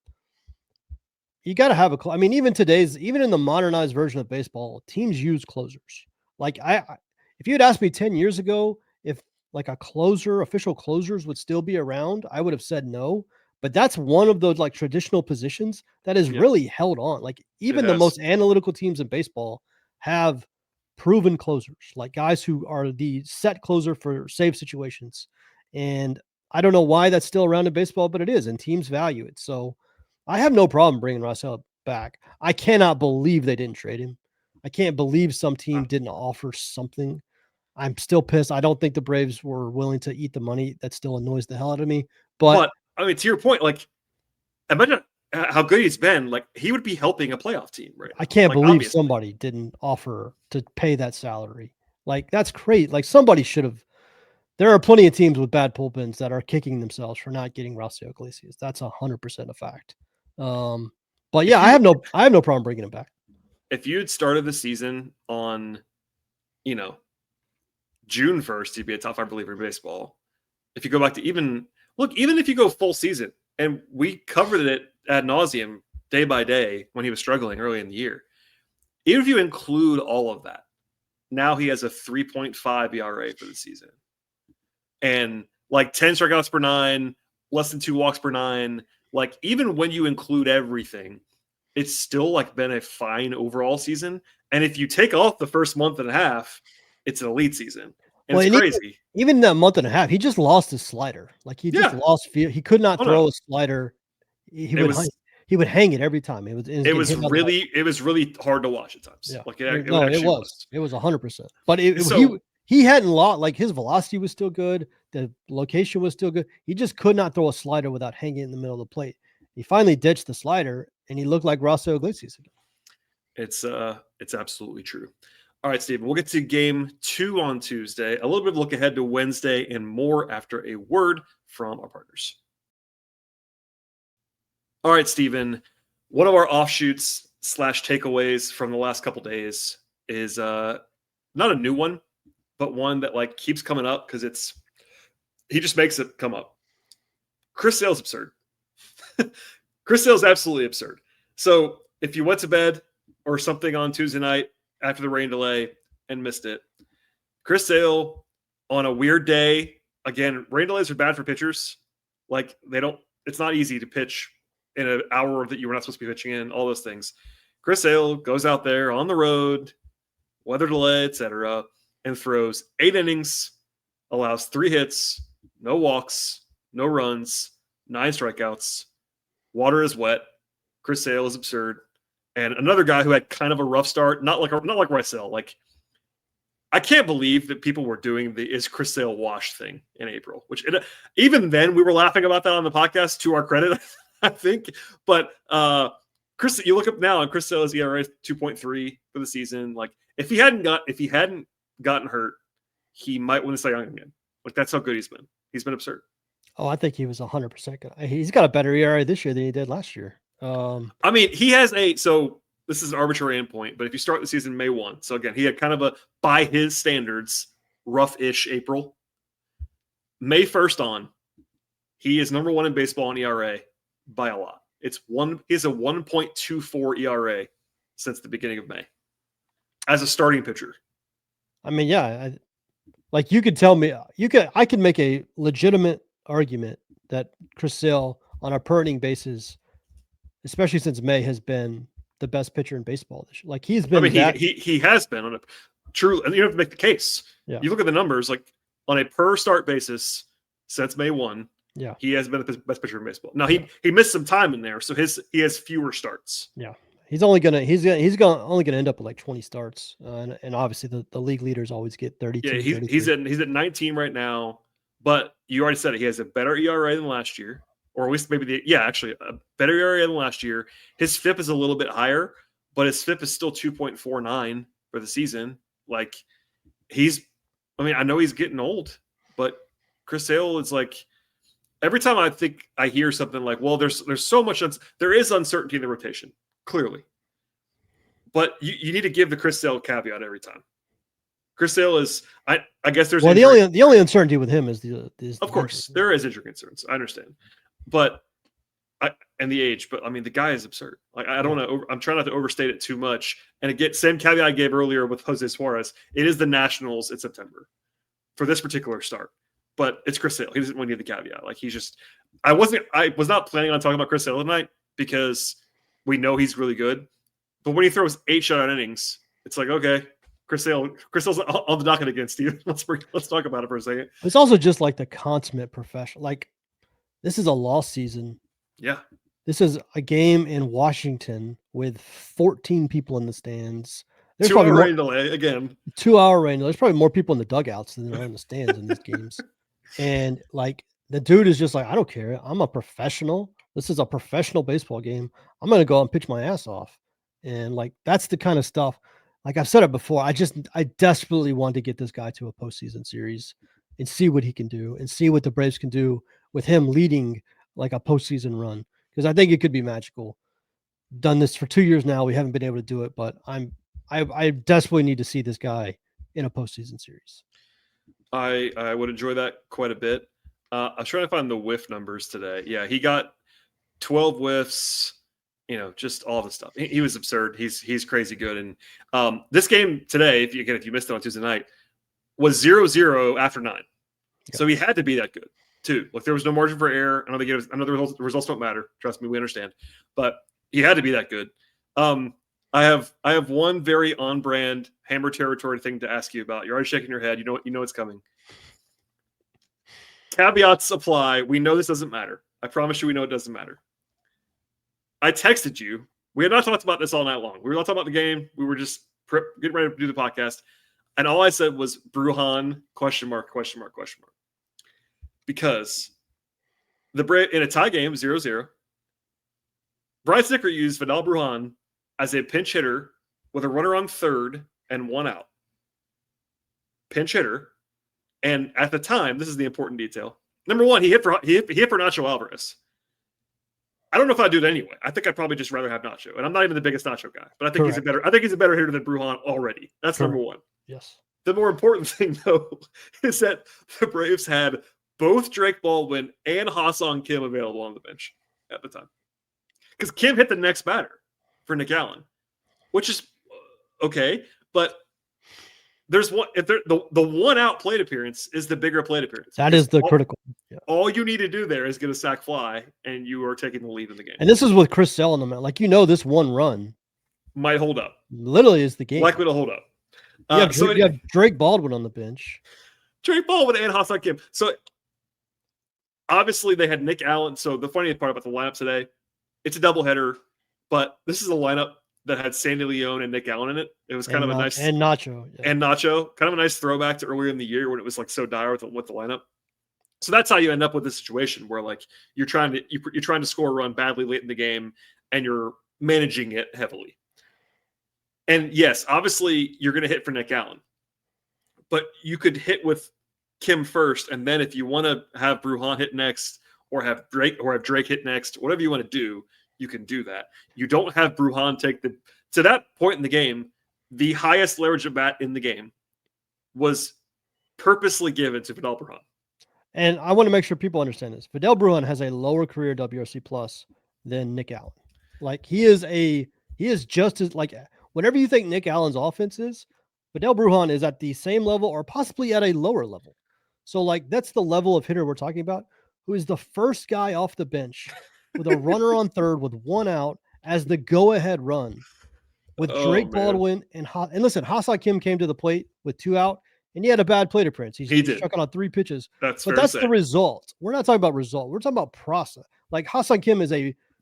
you got to have I mean, even in the modernized version of baseball, teams use closers. Like if you had asked me 10 years ago, if like official closers would still be around, I would have said no. But that's one of those like traditional positions that is really held on. Like even the most analytical teams in baseball have proven closers, like guys who are the set closer for save situations. And I don't know why that's still around in baseball, but it is, and teams value it. So I have no problem bringing Russell back. I cannot believe they didn't trade him. I can't believe some team didn't offer something. I'm still pissed. I don't think the Braves were willing to eat the money. That still annoys the hell out of me. But I mean, to your point, like, imagine how good he's been. Like, he would be helping a playoff team, right? I can't believe somebody didn't offer to pay that salary. Like, that's crazy. Like, somebody should have. There are plenty of teams with bad bullpens that are kicking themselves for not getting Rossio Iglesias. That's 100% a fact. But yeah, I have no problem bringing him back. If you had started the season on, June 1st, he'd be a top 5 reliever in baseball. If you go back to even if you go full season, and we covered it ad nauseum day by day when he was struggling early in the year, even if you include all of that, now he has a 3.5 ERA for the season. And like 10 strikeouts per 9, less than 2 walks per 9. Like, even when you include everything, it's still like been a fine overall season. And if you take off the first month and a half, it's an elite season. And it's crazy. Even that month and a half, he just lost his slider. Like, he just lost feel. He could not throw a slider. He would hang it every time. It was really hard to watch at times. Yeah. Like, it was 100%. But he hadn't lost, like, his velocity was still good. The location was still good. He just could not throw a slider without hanging in the middle of the plate. He finally ditched the slider, and he looked like Rosso Iglesias again. It's absolutely true. All right, Stephen, we'll get to game 2 on Tuesday. A little bit of a look ahead to Wednesday and more after a word from our partners. All right, Stephen, one of our offshoots / takeaways from the last couple days is not a new one, but one that like keeps coming up because he just makes it come up. Chris Sale's absurd. Chris Sale's absolutely absurd. So if you went to bed or something on Tuesday night after the rain delay and missed it, Chris Sale on a weird day, again, rain delays are bad for pitchers. Like, it's not easy to pitch in an hour that you were not supposed to be pitching in, all those things. Chris Sale goes out there on the road, weather delay, etc., and throws 8 innings, allows 3 hits, no walks, no runs, 9 strikeouts. Water is wet. Chris Sale is absurd. And another guy who had kind of a rough start, not like Rysell. Like, I can't believe that people were doing the "is Chris Sale washed" thing in April. Even then, we were laughing about that on the podcast. To our credit, I think. But Chris, you look up now, and Chris Sale's ERA is 2.3 for the season. Like, if he hadn't gotten hurt, he might win the Cy Young again. Like, that's how good he's been. He's been absurd. Oh, I think he was 100% good. He's got a better ERA this year than he did last year. I mean, he has so this is an arbitrary endpoint, but if you start the season May 1, so again, he had kind of a, by his standards, rough-ish April. May 1st on, he is number 1 in baseball in ERA by a lot. He has a 1.24 ERA since the beginning of May as a starting pitcher. I mean, yeah, Like you could tell me, I could make a legitimate argument that Chris Sale on a per inning basis, especially since May, has been the best pitcher in baseball this year. Like he's been. I mean, he has been on a true, and you have to make the case. Yeah. You look at the numbers, like on a per start basis since May 1. Yeah. He has been the best pitcher in baseball. Now he missed some time in there, so he has fewer starts. Yeah. He's only gonna end up with like 20 starts, and obviously the league leaders always get 32. Yeah, he's at 19 right now, but you already said it. He has a better ERA than last year, or at least maybe actually a better ERA than last year. His FIP is a little bit higher, but his FIP is still 2.49 for the season. Like I know he's getting old, but Chris Sale is like. Every time I think I hear something like, well, there's so much, there is uncertainty in the rotation, clearly. But you need to give the Chris Sale caveat every time. Chris Sale is, I guess there's the only uncertainty with him is of course there is injury concerns. I understand, but and the age. But I mean, the guy is absurd. Like I don't know. I'm trying not to overstate it too much. And again, same caveat I gave earlier with Jose Suarez. It is the Nationals in September for this particular start. But it's Chris Sale. He doesn't want to need the caveat. Like he's just, I was not planning on talking about Chris Sale tonight because we know he's really good. But when he throws 8 shutout innings, it's like, okay, Chris Sale's on the docket again, Steve. Let's talk about it for a second. It's also just like the consummate professional. Like this is a lost season. Yeah. This is a game in Washington with 14 people in the stands. There's 2 hour rain delay again. 2 hour rain. There's probably more people in the dugouts than there are in the stands in these games. And like the dude is just like, I don't care. I'm a professional. This is a professional baseball game. I'm going to go out and pitch my ass off. And like, that's the kind of stuff, like I've said it before. I desperately want to get this guy to a postseason series and see what he can do and see what the Braves can do with him leading like a postseason run. Cause I think it could be magical. Done this for 2 years now. We haven't been able to do it, but I desperately need to see this guy in a postseason series. I would enjoy that quite a bit. I was trying to find the whiff numbers today. Yeah, he got 12 whiffs, just all the stuff. He was absurd. He's crazy good. And this game today, if you missed it on Tuesday night, was 0-0 after 9. So he had to be that good too. Like there was no margin for error. I know the results don't matter. Trust me, we understand. But he had to be that good. I have one very on-brand Hammer territory thing to ask you about. You're already shaking your head. You know it's coming. Caveats apply. We know this doesn't matter. I promise you we know it doesn't matter. I texted you. We had not talked about this all night long. We were not talking about the game. We were just getting ready to do the podcast. And all I said was Brujan, ? Because in a tie game, 0-0, Brian Snitker used Vidal Brujan as a pinch hitter with a runner on third and 1 out. Pinch hitter. And at the time, this is the important detail. Number one, he hit for Nacho Alvarez. I don't know if I'd do it anyway. I think I'd probably just rather have Nacho. And I'm not even the biggest Nacho guy, but I think he's a better hitter than Brujan already. That's number one. Yes. The more important thing, though, is that the Braves had both Drake Baldwin and Ha-Seong Kim available on the bench at the time. Because Kim hit the next batter for Nick Allen, which is okay, but there's one. If the 1 out plate appearance is the bigger plate appearance. That is the critical. Yeah. All you need to do there is get a sac fly, and you are taking the lead in the game. And this is with Chris Sale on the mound. Like this one run might hold up. Literally is the game. Likely to hold up. You have Drake Baldwin on the bench. Drake Baldwin and Ha-Seong Kim. So obviously they had Nick Allen. So the funny part about the lineup today, it's a doubleheader, but this is a lineup that had Sandy Leon and Nick Allen in it. It was kind of a nice and Nacho. Yeah. And Nacho, kind of a nice throwback to earlier in the year when it was like so dire with the lineup. So that's how you end up with this situation where like you're trying to score a run badly late in the game and you're managing it heavily. And yes, obviously you're going to hit for Nick Allen, but you could hit with Kim first, and then if you want to have Brujan hit next, or have Drake hit next, whatever you want to do, you can do that. You don't have Brujan take to that point in the game. The highest leverage at bat in the game was purposely given to Vidal Brujan. And I want to make sure people understand this. Vidal Brujan has a lower career WRC plus than Nick Allen. Like he is just as like whatever you think Nick Allen's offense is, Vidal Brujan is at the same level or possibly at a lower level. So, like, that's the level of hitter we're talking about, who is the first guy off the bench with a runner on third with one out as the go-ahead run with Drake Baldwin and listen, Ha-Seong Kim came to the plate with 2 out, and he had a bad plate appearance. He did. struck out on 3 pitches. That's but fair that's to the say. result. We're not talking about result. We're talking about process. Like, Ha-Seong Kim is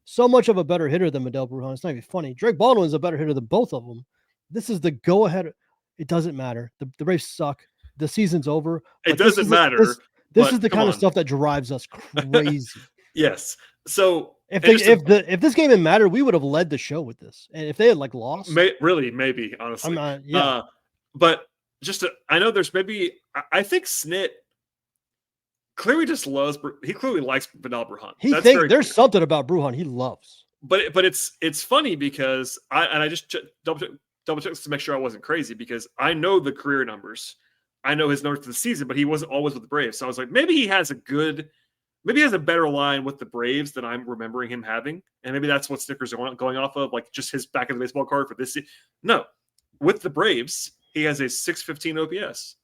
so much of a better hitter than Vidal Brujan. It's not even funny. Drake Baldwin is a better hitter than both of them. This is the go-ahead. It doesn't matter. The Braves suck. The season's over. It doesn't matter. This is the kind of stuff that drives us crazy. Yes. So if this game had mattered, we would have led the show with this. And if they had lost, maybe honestly, I'm not. Yeah. But I know there's maybe I think Snit clearly just loves. He clearly likes Vidal Brujan. He thinks there's something about Brujan he loves. But it's funny because I just double check to make sure I wasn't crazy, because I know the career numbers. I know his numbers for the season, but he wasn't always with the Braves. So I was like, maybe he has a better line with the Braves than I'm remembering him having. And maybe that's what Snickers are going off of, like just his back of the baseball card for this season. No, with the Braves, he has a 615 OPS.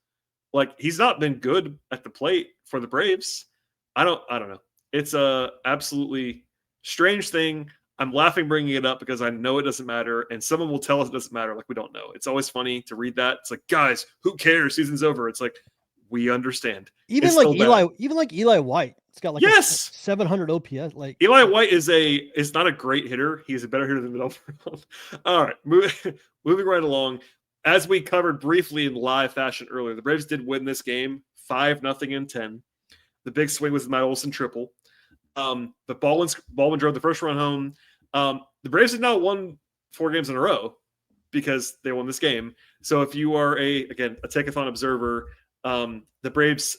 Like, he's not been good at the plate for the Braves. I don't know. It's a absolutely strange thing. I'm laughing bringing it up because I know it doesn't matter, and someone will tell us it doesn't matter. Like, we don't know. It's always funny to read that. It's like, guys, who cares? Season's over. It's like, we understand. Even like Eli White, it's got like a 700 OPS. Like, Eli White is not a great hitter. He's a better hitter than Vidal. All right, moving right along. As we covered briefly in live fashion earlier, the Braves did win this game 5-0 in 10. The big swing was the Matt Olson triple. But Baldwin drove the first run home. The Braves have now won 4 games in a row because they won this game. So if you are a Take-a-thon observer, the Braves'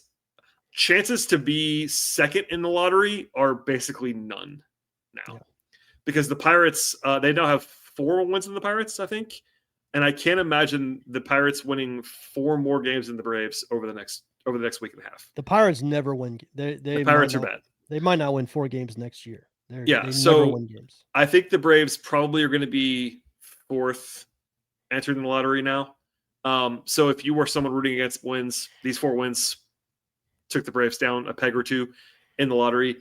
chances to be second in the lottery are basically none now, because the Pirates, they now have 4 wins in the Pirates, I think. And I can't imagine the Pirates winning 4 more games than the Braves over the next week and a half. The Pirates never win. The Pirates are bad. They might not win 4 games next year. They so never win games. I think the Braves probably are going to be 4th entered in the lottery now. So if you were someone rooting against wins, these 4 wins took the Braves down a peg or 2 in the lottery.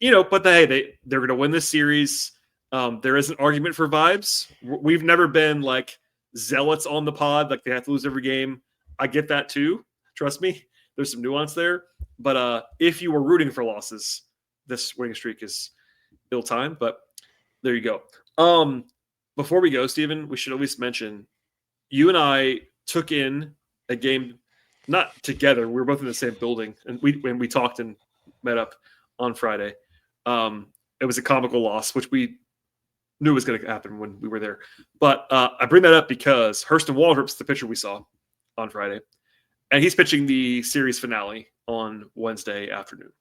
But they're going to win this series. There is an argument for vibes. We've never been like zealots on the pod, like they have to lose every game. I get that too. Trust me. There's some nuance there. But if you were rooting for losses, this winning streak is ill-timed. But there you go. Before we go, Stephen, we should at least mention you and I took in a game, not together. We were both in the same building, and we talked and met up on Friday. It was a comical loss, which we knew was going to happen when we were there. But I bring that up because Hurston Waldrop's the pitcher we saw on Friday, and he's pitching the series finale on Wednesday afternoon.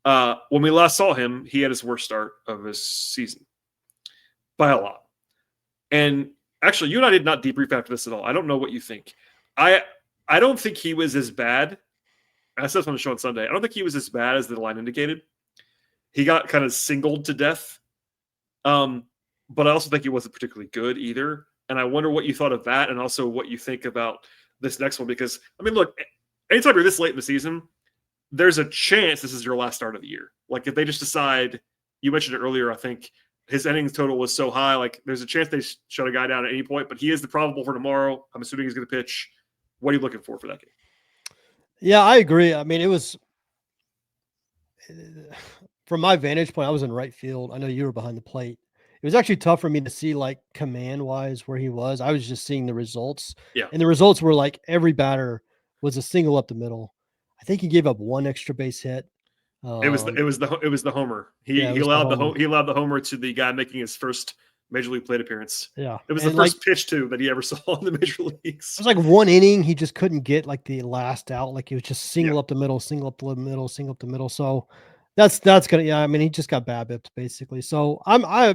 When we last saw him, he had his worst start of his season by a lot. And actually, you and I did not debrief after this at all. I don't know what you think. I don't think he was as bad. I said this on the show on Sunday. I don't think he was as bad as the line indicated. He got kind of singled to death. But I also think he wasn't particularly good either. And I wonder what you thought of that, and also what you think about this next one. Because, I mean, look, anytime you're this late in the season, there's a chance this is your last start of the year. Like, if they just decide, you mentioned it earlier, I think his innings total was so high, like there's a chance they shut a guy down at any point, but he is the probable for tomorrow. I'm assuming he's going to pitch. What are you looking for that game? Yeah, I agree. I mean, it was, from my vantage point, I was in right field. I know you were behind the plate. It was actually tough for me to see, like, command-wise where he was. I was just seeing the results. Yeah. And the results were like every batter was a single up the middle. I think he gave up 1 extra base hit. It was the homer. He allowed the homer to the guy making his first Major League Plate appearance. Yeah. It was the first pitch too that he ever saw in the Major Leagues. It was like 1 inning. He just couldn't get like the last out. Like, it was just single up the middle, single up the middle, single up the middle. So that's gonna, I mean, he just got BABIP'd basically. So I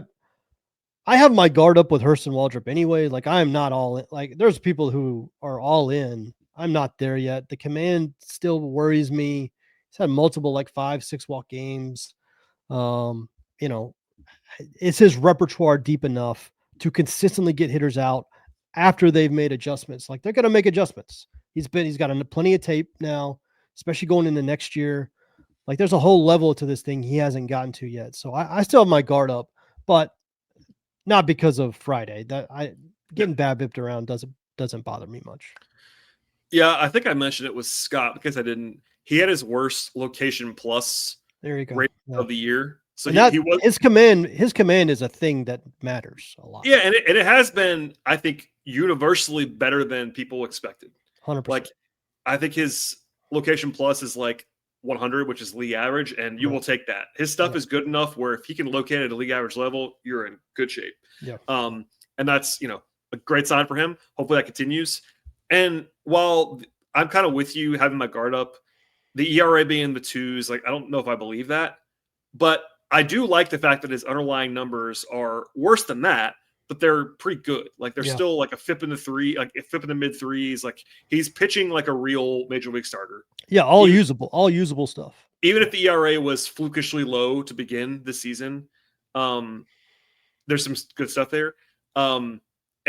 have my guard up with Hurston Waldrop anyway. Like, I am not all in. Like, there's people who are all in. I'm not there yet. The command still worries me. He's had multiple, like 5-6 walk games. Is his repertoire deep enough to consistently get hitters out after they've made adjustments. Like they're going to make adjustments. He's got plenty of tape now, especially going into next year. Like there's a whole level to this thing he hasn't gotten to yet. So I still have my guard up, but not because of Friday. Getting bad bipped around doesn't bother me much. Yeah, I think I mentioned it with Scott because he had his worst location plus There you go. rate of the year. So and he was his command is a thing that matters a lot. Yeah, and it has been, I think, universally better than people expected. 100%. Like, I think his location plus is like 100, which is league average, and you will take that. His stuff is good enough where if he can locate at a league average level, you're in good shape. Yeah. And that's, a great sign for him. Hopefully that continues. And while I'm kind of with you having my guard up, the ERA being in the twos, like I don't know if I believe that, but I do like the fact that his underlying numbers are worse than that, but they're pretty good. Like they're still like a FIP in the FIP in the mid threes. Like he's pitching like a real major league starter. Yeah, all usable stuff. Even if the ERA was flukishly low to begin the season, there's some good stuff there.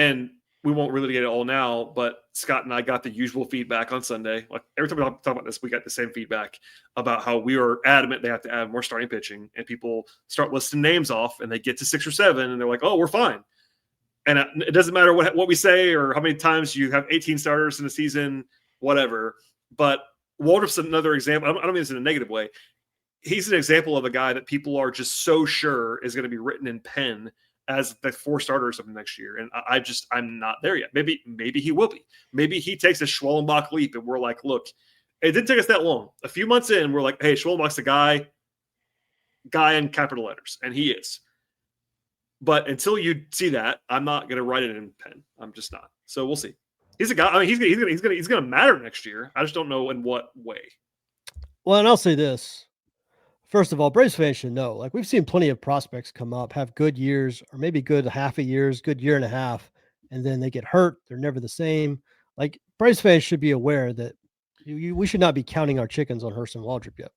And we won't really get it all now, but Scott and I got the usual feedback on Sunday. Like every time we talk about this, we got the same feedback about how we are adamant they have to add more starting pitching, and people start listing names off and they get to 6 or 7 and they're like, oh, we're fine. And it doesn't matter what we say or how many times you have 18 starters in a season, whatever. But Waldrop's another example. I don't mean this in a negative way. He's an example of a guy that people are just so sure is going to be written in pen as the 4 starter or something next year. And I'm not there yet. Maybe he will be. Maybe he takes a Schwellenbach leap and we're like, look, it didn't take us that long. A few months in, we're like, hey, Schwellenbach's the guy in capital letters. And he is. But until you see that, I'm not going to write it in pen. I'm just not. So we'll see. He's a guy. I mean, he's going to matter next year. I just don't know in what way. Well, and I'll say this. First of all, Braves fans should know, like we've seen plenty of prospects come up, have good years or maybe good half a years, good year and a half, and then they get hurt. They're never the same. Like Braves fans should be aware that we should not be counting our chickens on Hurston Waldrop yet.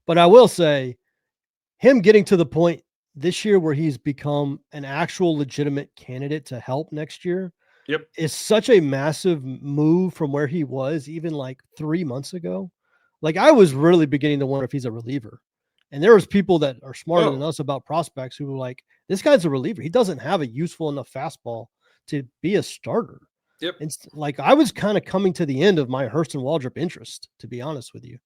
But I will say him getting to the point this year where he's become an actual legitimate candidate to help next year is such a massive move from where he was even like 3 months ago. Like I was really beginning to wonder if he's a reliever. And there was people that are smarter than us about prospects who were like, this guy's a reliever. He doesn't have a useful enough fastball to be a starter. Yep. And like, I was kind of coming to the end of my Hurston Waldrop interest, to be honest with you.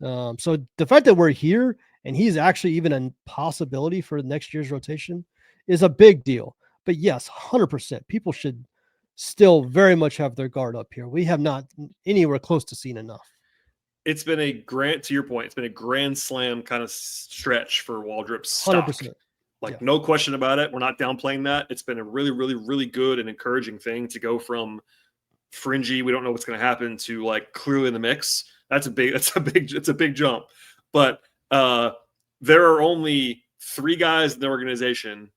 So the fact that we're here and he's actually even a possibility for next year's rotation is a big deal. But yes, 100%. People should still very much have their guard up here. We have not anywhere close to seen enough. It's been to your point, it's been a grand slam kind of stretch for Waldrop's stock. 100%. Like, no question about it. We're not downplaying that. It's been a really, really, really good and encouraging thing to go from fringy, we don't know what's going to happen, to like clearly in the mix. It's a big jump. But there are only 3 guys in the organization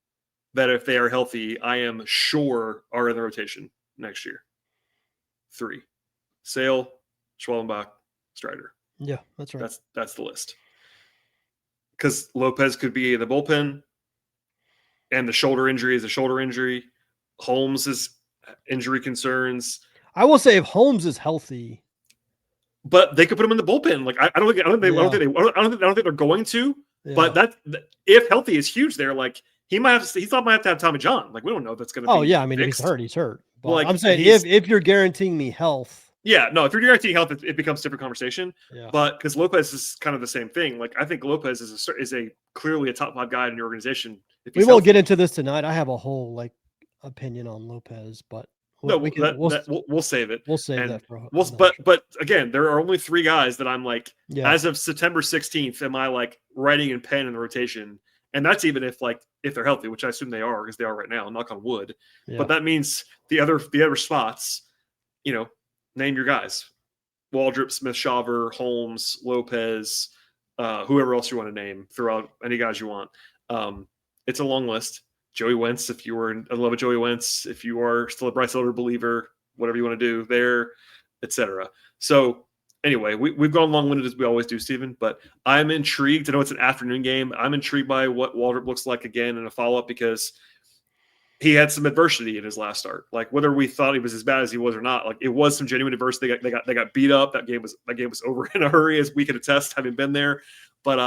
that, if they are healthy, I am sure are in the rotation next year. 3: Sale, Schwellenbach, Strider. Yeah, that's right. That's the list. Because Lopez could be in the bullpen, and the shoulder injury is a shoulder injury. Holmes is injury concerns. I will say if Holmes is healthy, but they could put him in the bullpen. Like I don't think they're going to. Yeah. But that, if healthy, is huge there. Like he might have to have Tommy John. Like we don't know if that's going to. Oh be yeah, I mean fixed. if he's hurt. But like, I'm saying if you're guaranteeing me health. Yeah, no, if you're guaranteeing health, it becomes a different conversation. Yeah. But because Lopez is kind of the same thing. Like I think Lopez is a clearly a top 5 guy in your organization. We won't get into this tonight. I have a whole opinion on Lopez, but we'll save it. We'll save that for. But again, there are only 3 guys that I'm like, as of September 16th, am I like writing in pen in the rotation? And that's even if they're healthy, which I assume they are, because they are right now, knock on wood. Yeah. But that means the other spots, name your guys: Waldrop, Smith, Shawver, Holmes, Lopez, whoever else you want to name. Throw out any guys you want. It's a long list. Joey Wentz, if you were in love with Joey Wentz, if you are still a Bryce Elder believer, whatever you want to do there, etc. So anyway, we've gone long-winded as we always do, Stephen, but I'm intrigued. I know it's an afternoon game. I'm intrigued by what Waldrop looks like again in a follow-up, because he had some adversity in his last start. Like whether we thought he was as bad as he was or not, like it was some genuine adversity. They got beat up. That game was over in a hurry, as we can attest, having been there. But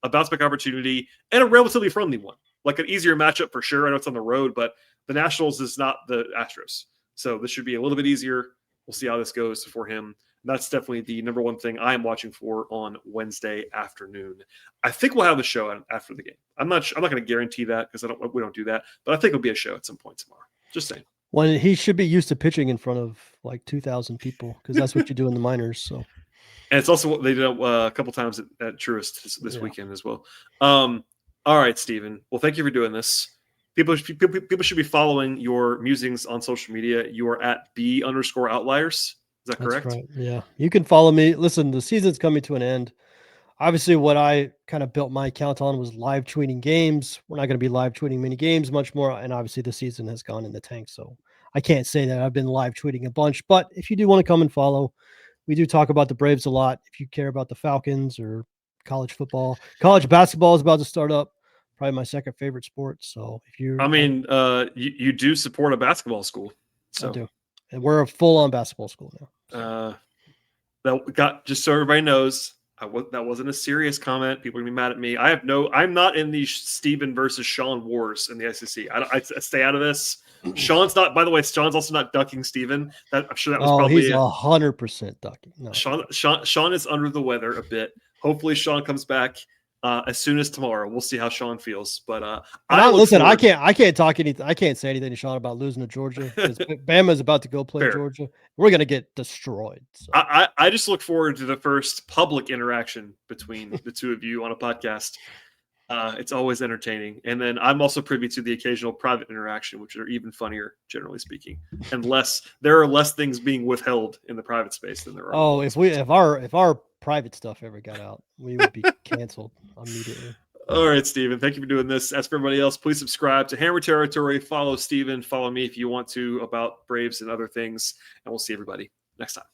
a bounce back opportunity and a relatively friendly one, like an easier matchup for sure. I know it's on the road, but the Nationals is not the Astros, so this should be a little bit easier. We'll see how this goes for him. That's definitely the number one thing I am watching for on Wednesday afternoon. I think we'll have the show after the game. I'm not going to guarantee that because we don't do that, but I think it'll be a show at some point tomorrow. Just saying. Well, he should be used to pitching in front of like 2,000 people because that's what you do in the minors. So, and it's also what they did a couple times at Truist this weekend as well. All right, Stephen. Well, thank you for doing this. People should be following your musings on social media. You are at @B_outliers. Is that correct? That's right. Yeah. You can follow me. Listen, the season's coming to an end. Obviously, what I kind of built my account on was live tweeting games. We're not going to be live tweeting many games much more. And obviously, the season has gone in the tank. So I can't say that I've been live tweeting a bunch. But if you do want to come and follow, we do talk about the Braves a lot. If you care about the Falcons or college football, college basketball is about to start up. Probably my second favorite sport. So if you, you do support a basketball school. So. I do. And we're a full-on basketball school now. That just so everybody knows, that wasn't a serious comment. People are gonna be mad at me. I'm not in the Stephen versus Sean wars in the SEC. I stay out of this. Sean's not. By the way, Sean's also not ducking Stephen. I'm sure that was probably. He's 100% ducking. No. Sean is under the weather a bit. Hopefully, Sean comes back as soon as tomorrow. We'll see how Sean feels. But I can't talk anything. I can't say anything to Sean about losing to Georgia because Bama's about to go play Georgia. We're gonna get destroyed. So. I just look forward to the first public interaction between the two of you on a podcast. It's always entertaining, and then I'm also privy to the occasional private interaction, which are even funnier, generally speaking, and there are less things being withheld in the private space than there are. Oh, if our private stuff ever got out, we would be canceled immediately. All right, Stephen. Thank you for doing this. As for everybody else, please subscribe to Hammer Territory. Follow Stephen. Follow me if you want to about Braves and other things. And we'll see everybody next time.